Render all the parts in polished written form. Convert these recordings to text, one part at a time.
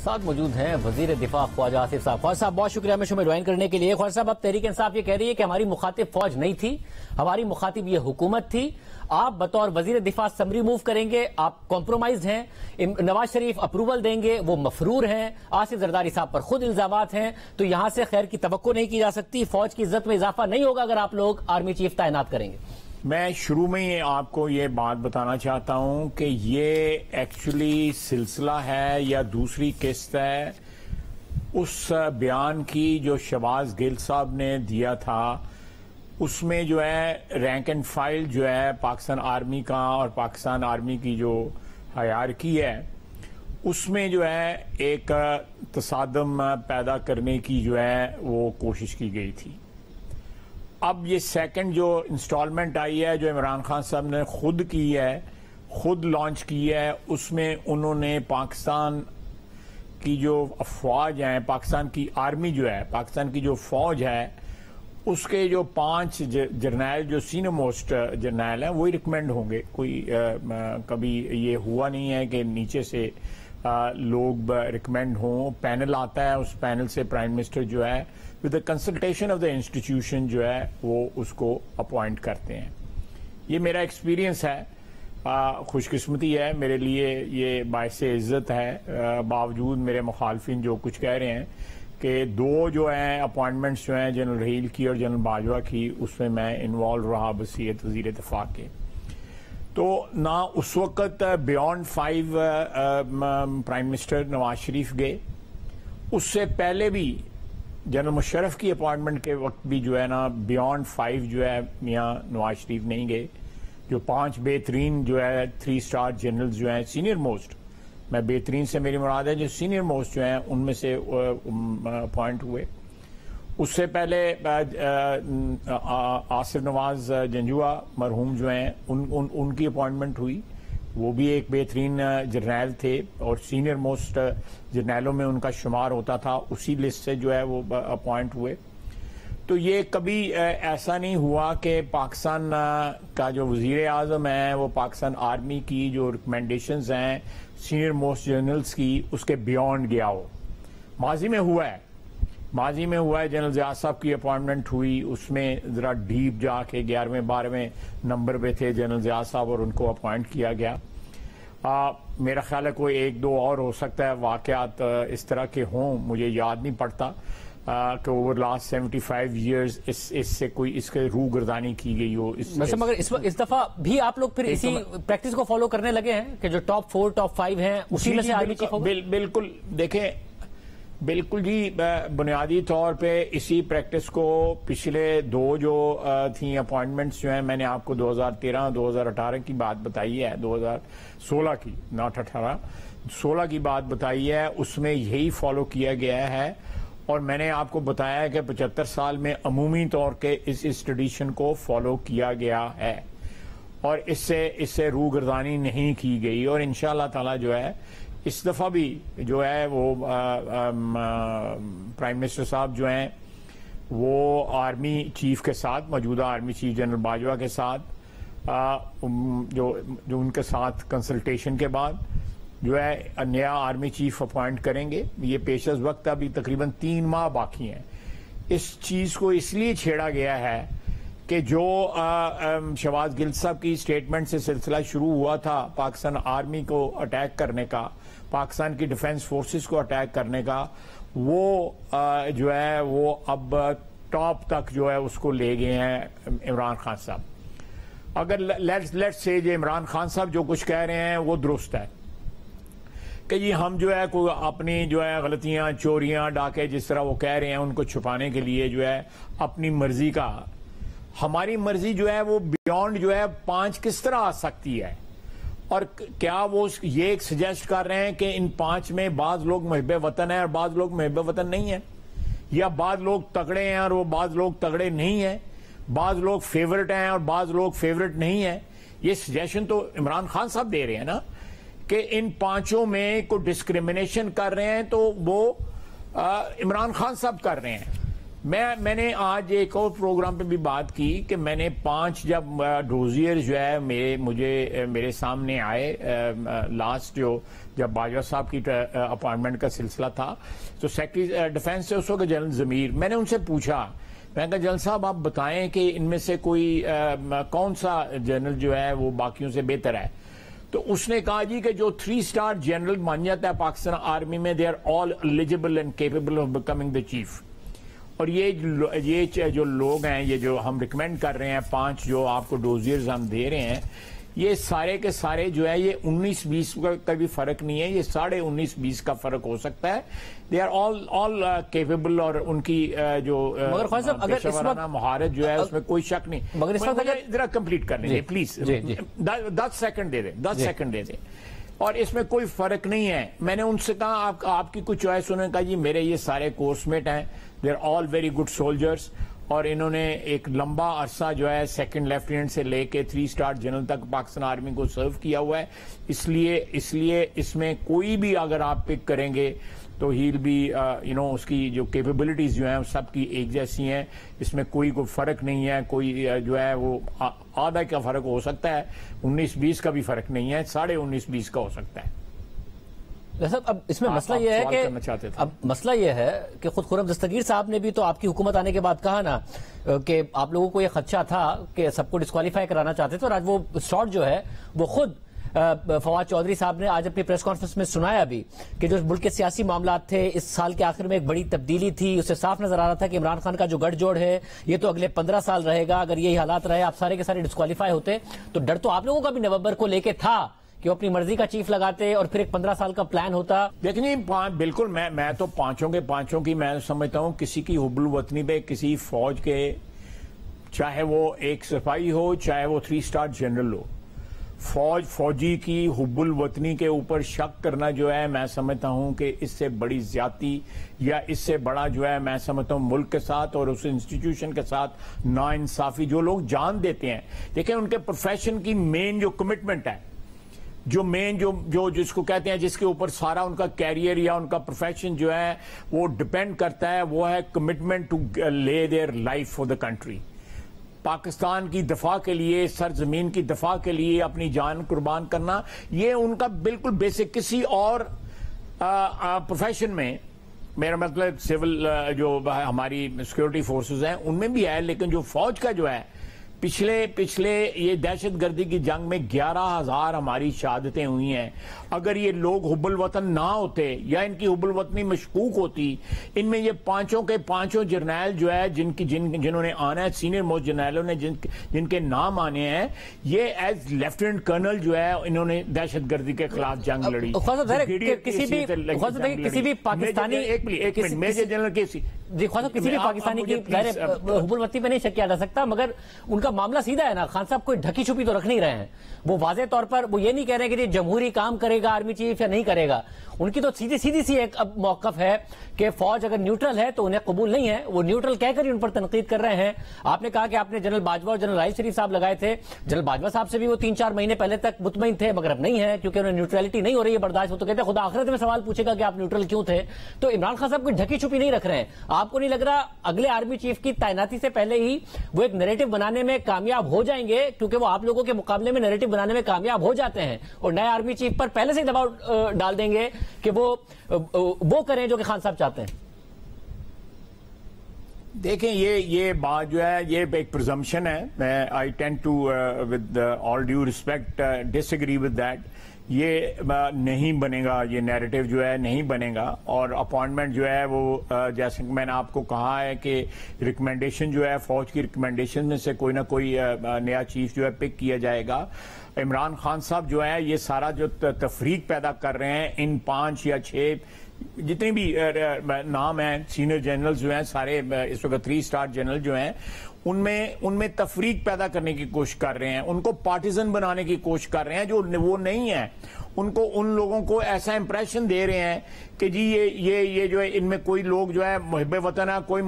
ساتھ موجود ہیں وزیر دفاع خواجہ آصف صاحب. خواجہ صاحب بہت شکریہ ہمیں شو میں جوائن کرنے کے لیے. خواجہ صاحب اب تحریک انصاف یہ کہہ رہی ہے کہ ہماری مخاطب فوج نہیں تھی, ہماری مخاطب یہ حکومت تھی. آپ بطور وزیر دفاع سمری موو کریں گے, آپ کمپرومائز ہیں, نواز شریف اپروول دیں گے, وہ مفرور ہیں, آصف زرداری صاحب پر خود الزامات ہیں, تو یہاں سے خیر کی توقع نہیں کی جا سکتی. فوج کی عزت میں اضافہ نہیں ہوگا اگر آپ لوگ آرمی چیف تعینات کریں گے. میں شروع میں ہی آپ کو یہ بات بتانا چاہتا ہوں کہ یہ ایکچولی سلسلہ ہے یا دوسری قسط ہے اس بیان کی جو شہباز گل صاحب نے دیا تھا. اس میں جو ہے رینک اینڈ فائل جو ہے پاکستان آرمی کا اور پاکستان آرمی کی جو ہیرارکی ہے اس میں جو ہے ایک تصادم پیدا کرنے کی جو ہے وہ کوشش کی گئی تھی. اب یہ سیکنڈ جو انسٹالمنٹ آئی ہے جو عمران خان صاحب نے خود کی ہے, خود لانچ کی ہے, اس میں انہوں نے پاکستان کی جو افواج ہیں, پاکستان کی آرمی جو ہے, پاکستان کی جو فوج ہے, اس کے جو 5 جرنیل جو سینئر موسٹ جرنیل ہیں وہی ریکمینڈ ہوں گے. کوئی کبھی یہ ہوا نہیں ہے کہ نیچے سے لوگ ریکمینڈ ہوں. پینل آتا ہے, اس پینل سے پرائم منسٹر جو ہے with the consultation of the institution جو ہے وہ اس کو اپوائنٹ کرتے ہیں. یہ میرا ایکسپیرینس ہے, خوش قسمتی ہے میرے لیے, یہ باعث عزت ہے. باوجود میرے مخالفین جو کچھ کہہ رہے ہیں کہ 2 جو ہیں اپوائنٹمنٹس جو ہیں جنرل رحیل کی اور جنرل باجوہ کی, اس میں انوالو رہا بصیغت وزیر دفاع کے. تو نہ اس وقت beyond 5 prime minister Nawaz Sharif گئے, اس سے پہلے بھی جنرل مشرف کی اپوائنٹمنٹ کے وقت بھی جو ہے نا بیانڈ 5 جو ہے میاں نواز شریف نہیں گئے. جو 5 بہترین جو ہے 3 اسٹار جنرل جو ہیں سینئر موسٹ, میں بہترین سے میری مراد ہے جو سینئر موسٹ جو ہیں ان میں سے اپوائنٹ ہوئے. اس سے پہلے آصف نواز جنجوعہ مرحوم جو ہیں ان کی اپوائنٹمنٹ ہوئی, وہ بھی ایک بہترین جرنیل تھے اور سینئر موسٹ جرنیلوں میں ان کا شمار ہوتا تھا, اسی لسٹ سے جو ہے وہ اپوائنٹ ہوئے. تو یہ کبھی ایسا نہیں ہوا کہ پاکستان کا جو وزیر اعظم ہے وہ پاکستان آرمی کی جو ریکمنڈیشنز ہیں سینئر موسٹ جنرلز کی اس کے بیونڈ گیا ہو. ماضی میں ہوا ہے, ماضی میں ہوا ہے. جنرل ضیاء صاحب کی اپوائنٹمنٹ ہوئی, اس میں ذرا ڈیپ جا کے 11ویں 12ویں نمبر پہ تھے جنرل ضیاء صاحب اور ان کو اپوائنٹ کیا گیا. میرا خیال ہے کوئی 1-2 اور ہو سکتا ہے واقعات اس طرح کے ہوں, مجھے یاد نہیں پڑتا کہ اوور لاسٹ 75 ایئرز اس سے کوئی اس کے روح گردانی کی گئی ہو. مگر اس دفعہ بھی آپ لوگ پھر اسی پریکٹس کو فالو کرنے لگے ہیں کہ جو ٹاپ 4 ٹاپ 5 ہیں اسی میں سے آرمی چیف ہوگا. بالکل دیکھیں, بالکل جی, بنیادی طور پہ اسی پریکٹس کو پچھلے 2 جو تھیں اپوائنٹمنٹس جو ہیں, میں نے آپ کو 2013-2018 کی بات بتائی ہے, 2016 کی ناٹ 18 16 کی بات بتائی ہے, اس میں یہی فالو کیا گیا ہے. اور میں نے آپ کو بتایا کہ 75 سال میں عمومی طور کے اس ٹریڈیشن کو فالو کیا گیا ہے اور اس سے روح گردانی نہیں کی گئی. اور انشاءاللہ تعالی جو ہے اس دفعہ بھی جو ہے وہ پرائم منسٹر صاحب جو ہیں وہ آرمی چیف کے ساتھ, موجودہ آرمی چیف جنرل باجوہ کے ساتھ جو ان کے ساتھ کنسلٹیشن کے بعد جو ہے نیا آرمی چیف اپوائنٹ کریں گے. یہ پیش از وقت ابھی تقریباً 3 ماہ باقی ہیں. اس چیز کو اس لیے چھیڑا گیا ہے کہ جو شہباز گل صاحب کی اسٹیٹمنٹ سے سلسلہ شروع ہوا تھا پاکستان آرمی کو اٹیک کرنے کا, پاکستان کی ڈیفنس فورسز کو اٹیک کرنے کا, وہ جو ہے وہ اب ٹاپ تک جو ہے اس کو لے گئے ہیں عمران خان صاحب. اگر لیٹس سے جو عمران خان صاحب جو کچھ کہہ رہے ہیں وہ درست ہے کہ جی ہم جو ہے کوئی اپنی جو ہے غلطیاں, چوریاں, ڈاکے جس طرح وہ کہہ رہے ہیں ان کو چھپانے کے لیے جو ہے اپنی مرضی کا, ہماری مرضی جو ہے وہ بیونڈ جو ہے 5 کس طرح آ سکتی ہے. اور کیا وہ یہ ایک سجیسٹ کر رہے ہیں کہ ان 5 میں بعض لوگ محب وطن ہیں اور بعض لوگ محب وطن نہیں ہیں, یا بعض لوگ تگڑے ہیں اور وہ بعض لوگ تگڑے نہیں ہیں, بعض لوگ فیورٹ ہیں اور بعض لوگ فیورٹ نہیں ہیں. یہ سجیشن تو عمران خان صاحب دے رہے ہیں نا کہ ان 5 میں کوئی ڈسکریمنیشن کر رہے ہیں تو وہ عمران خان صاحب کر رہے ہیں. میں نے آج ایک اور پروگرام پہ بھی بات کی کہ میں نے 5 جب ڈوزیئر جو ہے میرے سامنے آئے لاسٹ جب باجوہ صاحب کی اپوائنٹمنٹ کا سلسلہ تھا تو سیکرٹری ڈیفنس سے اس وقت جنرل ضمیر، میں نے ان سے پوچھا، میں نے کہا جنرل صاحب آپ بتائیں کہ ان میں سے کوئی کون سا جنرل جو ہے وہ باقیوں سے بہتر ہے؟ تو اس نے کہا جی کہ جو 3 اسٹار جنرل بن جاتا ہے پاکستان آرمی میں they are all eligible and capable of becoming the chief. اور یہ جو لوگ ہیں، یہ جو ہم ریکمینڈ کر رہے ہیں 5 جو آپ کو ڈوزیئرز ہم دے رہے ہیں، یہ سارے کے سارے جو ہے یہ 19-20 کا بھی فرق نہیں ہے، یہ 19.5-20 کا فرق ہو سکتا ہے. دے آر آل کیپیبل اور ان کی جو پیشہ ورانہ مہارت جو ہے اس میں کوئی شک نہیں. مگر ذرا کمپلیٹ کر لیں پلیز، 10 سیکنڈ دے دیں، 10 سیکنڈ دے دیں. اور اس میں کوئی فرق نہیں ہے. میں نے ان سے کہا آپ کی کوئی چوائس، انہوں نے کہا جی میرے یہ سارے کورس میٹ ہیں، they are all very good soldiers, اور انہوں نے ایک لمبا عرصہ جو ہے 2nd لیفٹیننٹ سے لے کے 3 اسٹار جنرل تک پاکستان آرمی کو سرو کیا ہوا ہے. اس لیے اس میں کوئی بھی اگر آپ پک کریں گے تو ہیل بھی اس کی جو کیپیبلٹیز جو ہیں سب کی ایک جیسی ہیں، اس میں کوئی فرق نہیں ہے. کوئی جو ہے وہ آدھا کا فرق ہو سکتا ہے، 19-20 کا بھی فرق نہیں ہے، 19.5-20 کا ہو سکتا ہے. صاحب اب اس میں مسئلہ یہ ہے کہ مسئلہ یہ ہے کہ خود خرم دستگیر صاحب نے بھی تو آپ کی حکومت آنے کے بعد کہا نا کہ آپ لوگوں کو یہ خدشہ تھا کہ سب کو ڈسکوالیفائی کرانا چاہتے تھے، اور آج وہ شاٹ جو ہے وہ خود فواد چودھری صاحب نے آج اپنی پریس کانفرنس میں سنایا بھی کہ جو ملک کے سیاسی معاملات تھے اس سال کے آخر میں ایک بڑی تبدیلی تھی. اس سے صاف نظر آ رہا تھا کہ عمران خان کا جو گٹھ جوڑ ہے یہ تو اگلے 15 سال رہے گا. اگر یہی حالات رہے آپ سارے کے سارے ڈسکوالیفائی ہوتے تو ڈر تو آپ لوگوں کا بھی نومبر کو لے کے تھا کہ وہ اپنی مرضی کا چیف لگاتے اور پھر ایک 15 سال کا پلان ہوتا. دیکھیں بالکل میں تو پانچوں کی میں سمجھتا ہوں کسی کی حب الوطنی پہ، کسی فوج کے، چاہے وہ ایک سپاہی ہو چاہے وہ 3 اسٹار جنرل ہو، فوجی کی حب الوطنی کے اوپر شک کرنا جو ہے میں سمجھتا ہوں کہ اس سے بڑی زیادتی یا اس سے بڑا جو ہے میں سمجھتا ہوں ملک کے ساتھ اور اس انسٹیٹیوشن کے ساتھ ناانصافی. جو لوگ جان دیتے ہیں، دیکھیں ان کے پروفیشن کی مین جو کمٹمنٹ ہے، جو جس کو کہتے ہیں جس کے اوپر سارا ان کا کیریئر یا ان کا پروفیشن جو ہے وہ ڈیپینڈ کرتا ہے، وہ ہے commitment to lay their life for the country. Pakistan کی دفاع کے لیے، سرزمین کی دفاع کے لیے اپنی جان قربان کرنا، یہ ان کا بالکل بیسک. کسی اور پروفیشن میں، میرا مطلب سول جو ہماری سیکورٹی فورسز ہیں ان میں بھی ہے، لیکن جو فوج کا جو ہے پچھلے یہ دہشت گردی کی جنگ میں 11,000 ہماری شہادتیں ہوئی ہیں. اگر یہ لوگ حب الوطن نہ ہوتے یا ان کی حب الوطنی مشکوک ہوتی، ان میں یہ 5 جرنیل جو ہے جنہوں نے آنا ہے، سینئر موسٹ جرنیلوں نے جن کے نام آنے ہیں، یہ ایز لیفٹیننٹ کرنل جو ہے انہوں نے دہشت گردی کے خلاف جنگ لڑی. کسی بھی پاکستانی میجر جنرل کسی بھی پاکستانی کی حب الوطنی پہ نہیں شک کیا جا سکتا، مگر ان کا معاملہ سیدھا ہے نا. خان صاحب کوئی ڈھکی چھپی تو رکھ نہیں رہے ہیں. وہ واضح طور پر وہ یہ نہیں کہہ رہے کہ جمہوری کام کرے گا آرمی چیف یا نہیں کرے گا. ان کی تو سیدھی سی ایک اب موقف ہے کہ فوج اگر نیوٹرل ہے تو انہیں قبول نہیں ہے. وہ نیوٹرل کہہ کر ہی ان پر تنقید کر رہے ہیں. آپ نے کہا کہ آپ نے جنرل باجوہ اور جنرل راحیل شریف صاحب لگائے تھے. جنرل باجوہ صاحب سے بھی وہ 3-4 مہینے پہلے تک مطمئن تھے، مگر اب نہیں ہے کیونکہ انہیں نیوٹرلٹی نہیں ہو رہی ہے برداشت. وہ تو کہتے ہیں خدا آخرت میں سوال پوچھے گا کہ آپ نیوٹرل کیوں تھے. تو عمران خان صاحب کوئی ڈھکی چھپی نہیں رکھ رہے ہیں. آپ کو نہیں لگ رہا اگلے آرمی چیف کی تعیناتی سے پہلے ہی وہ ایک نیریٹو بنانے میں کامیاب ہو جائیں گے؟ کیونکہ وہ آپ لوگوں کے مقابلے میں نیریٹو بنانے میں کامیاب ہو جاتے ہیں اور نئے آرمی چیف پر پہلے سے ہی دباؤ ڈال دیں گے کہ وہ کریں جو کہ خان صاحب چاہتے ہیں. دیکھیں یہ بات جو ہے یہ ایک پرزمپشن ہے. میں I tend to with all due respect disagree with that. یہ نہیں بنے گا، یہ نیریٹو جو ہے نہیں بنے گا. اور اپوائنٹمنٹ جو ہے وہ جیسے میں نے آپ کو کہا ہے کہ ریکمنڈیشن جو ہے فوج کی ریکمنڈیشن میں سے کوئی نہ کوئی نیا چیف جو ہے پک کیا جائے گا. عمران خان صاحب جو ہے یہ سارا جو تفریق پیدا کر رہے ہیں، ان 5 یا 6 جتنے بھی نام ہیں سینئر جنرل جو ہیں سارے اس وقت 3 اسٹار جنرل جو ہیں، ان میں تفریق پیدا کرنے کی کوشش کر رہے ہیں. ان کو پارٹیزن بنانے کی کوشش کر رہے ہیں جو وہ نہیں ہے. ان لوگوں کو ایسا امپریشن دے رہے ہیں کہ جی یہ جو ہے ان میں کوئی لوگ جو ہے محب وطن ہے، کوئی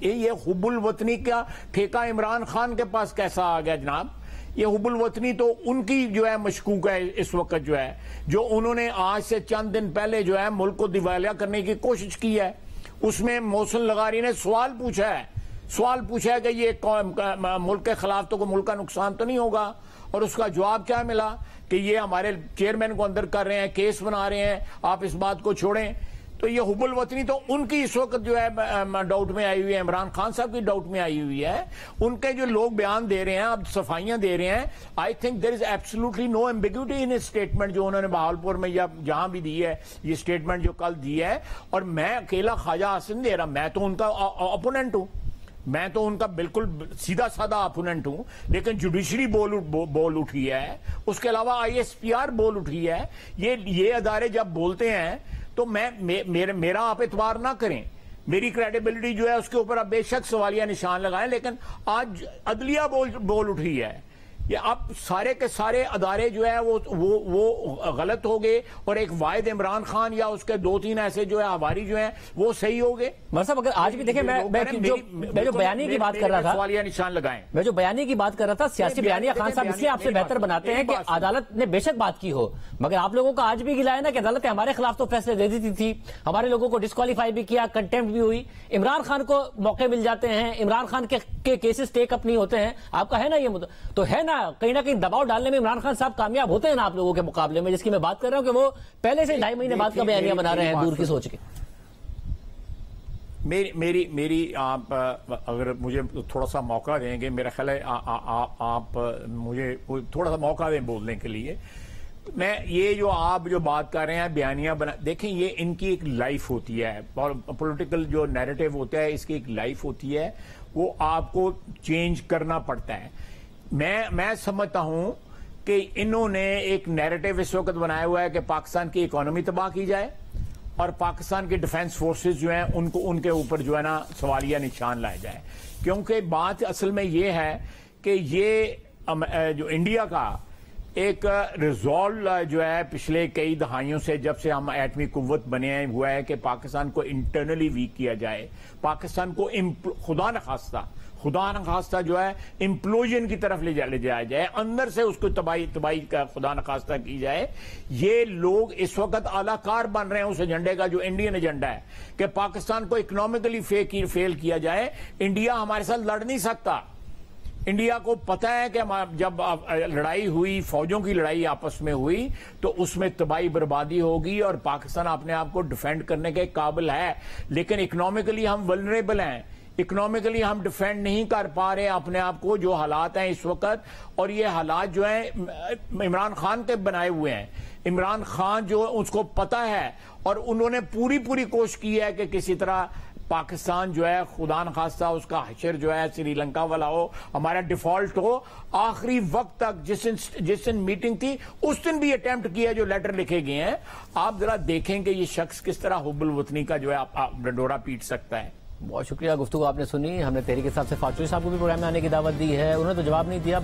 یہ حب الوطنی کا ٹھیکہ عمران خان کے پاس کیسا آ گیا جناب؟ یہ حب الوطنی تو ان کی جو ہے مشکوک ہے اس وقت جو انہوں نے آج سے چند دن پہلے جو ہے ملک کو دیوالیہ کرنے کی کوشش کی ہے. اس میں محسن لغاری نے سوال پوچھا ہے کہ یہ ملک کے خلاف تو کوئی ملک کا نقصان تو نہیں ہوگا، اور اس کا جواب کیا ملا کہ یہ ہمارے چیئرمین کو اندر کر رہے ہیں، کیس بنا رہے ہیں، آپ اس بات کو چھوڑیں۔ تو یہ حب الوطنی تو ان کی اس وقت جو ہے ڈاؤٹ میں آئی ہوئی ہے، عمران خان صاحب کی ڈاؤٹ میں آئی ہوئی ہے۔ ان کے جو لوگ بیان دے رہے ہیں، اب صفائیاں دے رہے ہیں، I think there is absolutely no ambiguity in statement جو انہوں نے بہاولپور میں یا جہاں بھی دی ہے، یہ اسٹیٹمنٹ جو کل دی ہے۔ اور میں اکیلا خواجہ حسن دے رہا، میں تو ان کا اپوننٹ ہوں، میں تو ان کا بالکل سیدھا سادہ اپوننٹ ہوں، لیکن جوڈیشری بول اٹھی ہے، اس کے علاوہ ISPR بول اٹھی ہے۔ یہ ادارے جب بولتے ہیں تو میرا آپ اعتبار نہ کریں، میری کریڈیبلٹی جو ہے اس کے اوپر آپ بے شک سوالیہ نشان لگائیں، لیکن آج عدلیہ بول اٹھی ہے۔ یہ اب سارے کے سارے ادارے جو ہے وہ غلط ہو گئے، اور ایک واحد عمران خان یا اس کے 2-3 ایسے جو ہے ہماری جو ہیں وہ صحیح ہو گئے۔ مر صاحب اگر آج بھی دیکھیں، میں جو بیانی کی بات کر رہا تھا، سوالیہ نشان لگائیں، میں جو بیانی کی بات کر رہا تھا، سیاسی بیانیہ خان صاحب اس لیے آپ سے بہتر بناتے ہیں کہ عدالت نے بے شک بات کی ہو، مگر آپ لوگوں کا آج بھی گلا ہے نا کہ عدالت نے ہمارے خلاف تو فیصلے دے دیتی تھی، ہمارے لوگوں کو ڈسکوالیفائی بھی کیا، کنٹیمپٹ بھی ہوئی، عمران خان کو موقع مل جاتے ہیں، عمران خان کے کیسز ٹیک اپ نہیں ہوتے ہیں۔ آپ کا ہے نا یہ تو ہے نا، کہیں نہ کہیں دباؤ ڈالنے میں عمران خان صاحب کامیاب ہوتے ہیں نا آپ لوگوں کے مقابلے میں، جس کی میں بات کر رہا ہوں کہ وہ پہلے سے 2.5 مہینے بعد کا بیانیہ بنا رہے ہیں دور کی سوچ کے۔ میری آپ اگر مجھے تھوڑا سا موقع دیں گے، میرا خیال ہے آپ مجھے تھوڑا سا موقع دیں بولنے کے لیے۔ میں یہ جو آپ جو بات کر رہے ہیں بیانیہ دیکھیں، یہ ان کی ایک لائف ہوتی ہے، اور پولیٹیکل جو نیریٹو ہوتا ہے اس کی ایک لائف ہوتی ہے، وہ آپ کو چینج کرنا پڑتا ہے۔ میں سمجھتا ہوں کہ انہوں نے ایک نیریٹو اس وقت بنایا ہوا ہے کہ پاکستان کی اکانومی تباہ کی جائے، اور پاکستان کی ڈیفنس فورسز جو ہیں ان کے اوپر جو ہے نا سوالیہ نشان لائے جائے، کیونکہ بات اصل میں یہ ہے کہ یہ جو انڈیا کا ایک ریزولو جو ہے پچھلے کئی دہائیوں سے، جب سے ہم ایٹمی قوت بنے ہوا ہے کہ پاکستان کو انٹرنلی ویک کیا جائے، پاکستان کو خدا نخواستہ جو ہے امپلوژن کی طرف لے جایا جائے، اندر سے اس کو تباہی کا خدا نخواستہ کی جائے۔ یہ لوگ اس وقت اعلی کار بن رہے ہیں اس ایجنڈے کا جو انڈین ایجنڈا ہے کہ پاکستان کو اکنامکلی فیل کیا جائے۔ انڈیا ہمارے ساتھ لڑ نہیں سکتا۔ انڈیا کو پتہ ہے کہ جب لڑائی ہوئی، فوجوں کی لڑائی آپس میں ہوئی، تو اس میں تباہی بربادی ہوگی، اور پاکستان اپنے آپ کو ڈیفینڈ کرنے کے قابل ہے، لیکن اکنامکلی ہم ولنریبل ہیں، اکنامکلی ہم ڈیفینڈ نہیں کر پا رہے اپنے آپ کو، جو حالات ہیں اس وقت۔ اور یہ حالات جو ہیں عمران خان کے بنائے ہوئے ہیں، عمران خان جو اس کو پتہ ہے، اور انہوں نے پوری کوشش کی ہے کہ کسی طرح پاکستان جو ہے خدا نخواستہ اس کا حشر جو ہے سری لنکا والا ہو، ہمارا ڈیفالٹ ہو۔ آخری وقت تک جس دن میٹنگ تھی اس دن بھی اٹیمپٹ کیا جو لیٹر لکھے گئے ہیں۔ آپ ذرا دیکھیں کہ یہ شخص کس طرح حب الوطنی کا جو ہے ڈنڈورا پیٹ سکتا ہے۔ بہت شکریہ، گفتگو آپ نے سنی۔ ہم نے تحریک انصاف سے فاطمی صاحب کو بھی پروگرام میں آنے کی دعوت دی ہے، انہوں نے تو جواب نہیں دیا۔